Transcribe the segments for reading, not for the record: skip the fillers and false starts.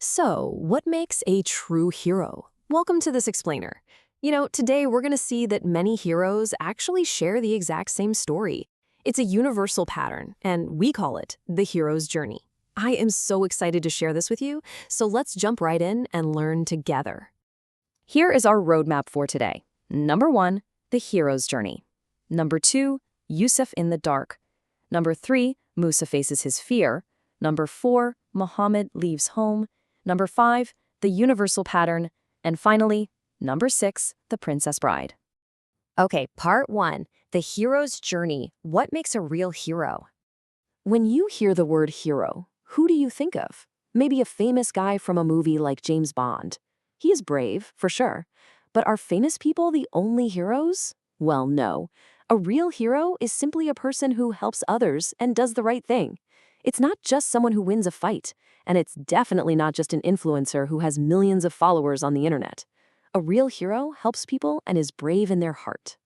So, what makes a true hero? Welcome to this explainer. Today we're going to see that many heroes actually share the exact same story. It's a universal pattern, and we call it the hero's journey. I am so excited to share this with you, so let's jump right in and learn together. Here is our roadmap for today. Number 1, the hero's journey. Number 2, Yusuf in the dark. Number 3, Musa faces his fear. Number 4, Muhammad leaves home. Number 5, the universal pattern. And finally, number 6, the princess bride. Okay, part 1, the hero's journey. What makes a real hero? When you hear the word hero, who do you think of? Maybe a famous guy from a movie like James Bond. He is brave, for sure. But are famous people the only heroes? Well, no. A real hero is simply a person who helps others and does the right thing. It's not just someone who wins a fight, and it's definitely not just an influencer who has millions of followers on the internet. A real hero helps people and is brave in their heart.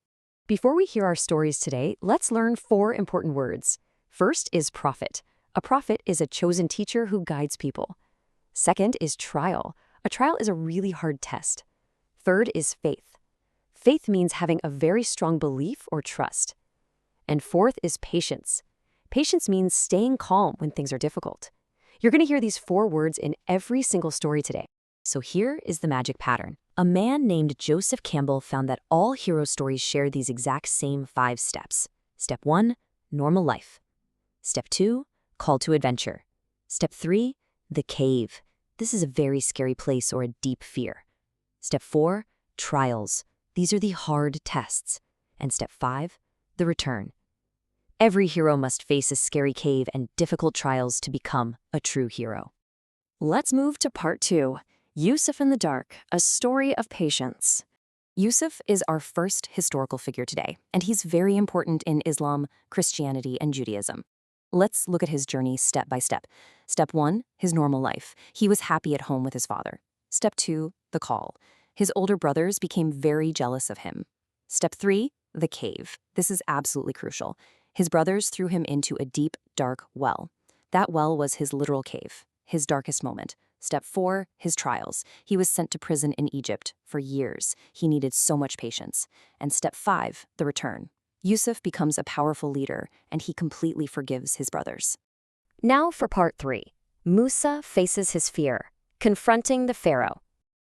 Before we hear our stories today, let's learn 4 important words. First is prophet. A prophet is a chosen teacher who guides people. Second is trial. A trial is a really hard test. Third is faith. Faith means having a very strong belief or trust. And fourth is patience. Patience means staying calm when things are difficult. You're going to hear these 4 words in every single story today. So here is the magic pattern. A man named Joseph Campbell found that all hero stories share these exact same 5 steps. Step 1, normal life. Step 2, call to adventure. Step 3, the cave. This is a very scary place or a deep fear. Step 4, trials. These are the hard tests. And step 5, the return. Every hero must face a scary cave and difficult trials to become a true hero. Let's move to part 2, Yusuf in the dark, a story of patience. Yusuf is our first historical figure today, and he's very important in Islam, Christianity, and Judaism. Let's look at his journey step by step. Step 1, his normal life. He was happy at home with his father. Step 2, the call. His older brothers became very jealous of him. Step 3, the cave. This is absolutely crucial. His brothers threw him into a deep, dark well. That well was his literal cave, his darkest moment. Step 4, his trials. He was sent to prison in Egypt for years. He needed so much patience. And step 5, the return. Yusuf becomes a powerful leader, and he completely forgives his brothers. Now for part 3. Musa faces his fear, confronting the Pharaoh.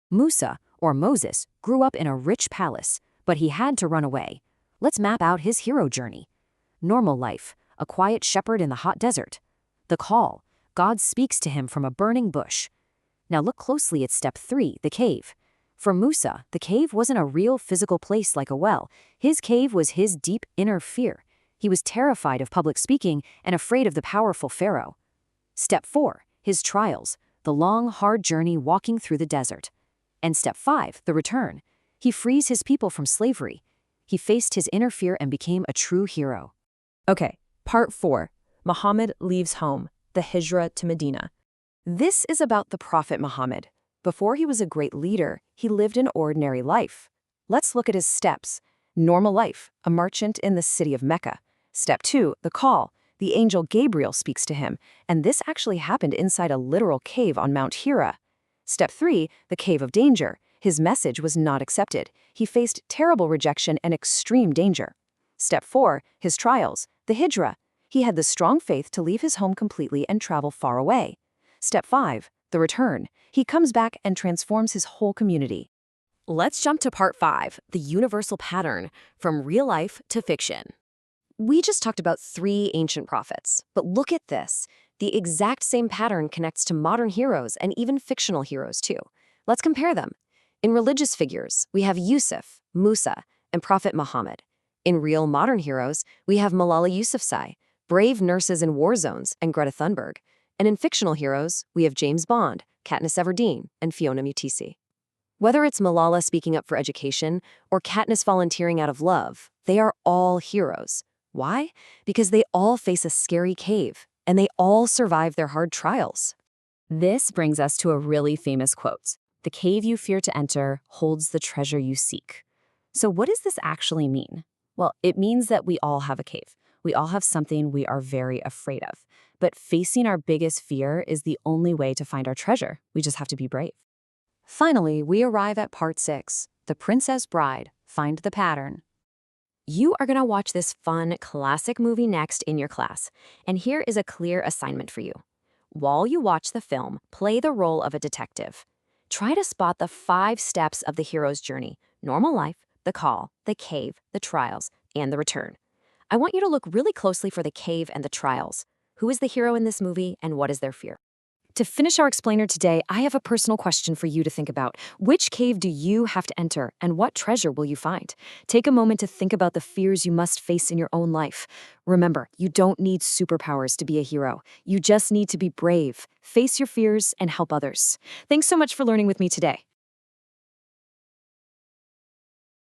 Musa, or Moses, grew up in a rich palace, but he had to run away. Let's map out his hero journey. Normal life, a quiet shepherd in the hot desert. The call, God speaks to him from a burning bush. Now look closely at step 3, the cave. For Musa, the cave wasn't a real physical place like a well. His cave was his deep inner fear. He was terrified of public speaking and afraid of the powerful Pharaoh. Step 4, his trials, the long, hard journey walking through the desert. And step 5, the return. He frees his people from slavery. He faced his inner fear and became a true hero. Okay, part 4, Muhammad leaves home, the Hijrah to Medina. This is about the Prophet Muhammad. Before he was a great leader, he lived an ordinary life. Let's look at his steps. Normal life, a merchant in the city of Mecca. Step 2, the call. The angel Gabriel speaks to him, and this actually happened inside a literal cave on Mount Hira. Step 3, the cave of danger. His message was not accepted. He faced terrible rejection and extreme danger. Step 4, his trials, the Hijrah. He had the strong faith to leave his home completely and travel far away. Step 5, the return. He comes back and transforms his whole community. Let's jump to part 5, the universal pattern, from real life to fiction. We just talked about 3 ancient prophets, but look at this. The exact same pattern connects to modern heroes and even fictional heroes too. Let's compare them. In religious figures, we have Yusuf, Musa, and Prophet Muhammad. In real modern heroes, we have Malala Yousafzai, brave nurses in war zones, and Greta Thunberg. And in fictional heroes, we have James Bond, Katniss Everdeen, and Fiona Mutisi. Whether it's Malala speaking up for education or Katniss volunteering out of love, they are all heroes. Why? Because they all face a scary cave, and they all survive their hard trials. This brings us to a really famous quote. The cave you fear to enter holds the treasure you seek. So what does this actually mean? Well, it means that we all have a cave. We all have something we are very afraid of. But facing our biggest fear is the only way to find our treasure. We just have to be brave. Finally, we arrive at part 6, The Princess Bride, Find the Pattern. You are going to watch this fun, classic movie next in your class. And here is a clear assignment for you. While you watch the film, play the role of a detective. Try to spot the 5 steps of the hero's journey: normal life, the call, the cave, the trials, and the return. I want you to look really closely for the cave and the trials. Who is the hero in this movie, and what is their fear? To finish our explainer today, I have a personal question for you to think about. Which cave do you have to enter, and what treasure will you find? Take a moment to think about the fears you must face in your own life. Remember, you don't need superpowers to be a hero. You just need to be brave, face your fears, and help others. Thanks so much for learning with me today.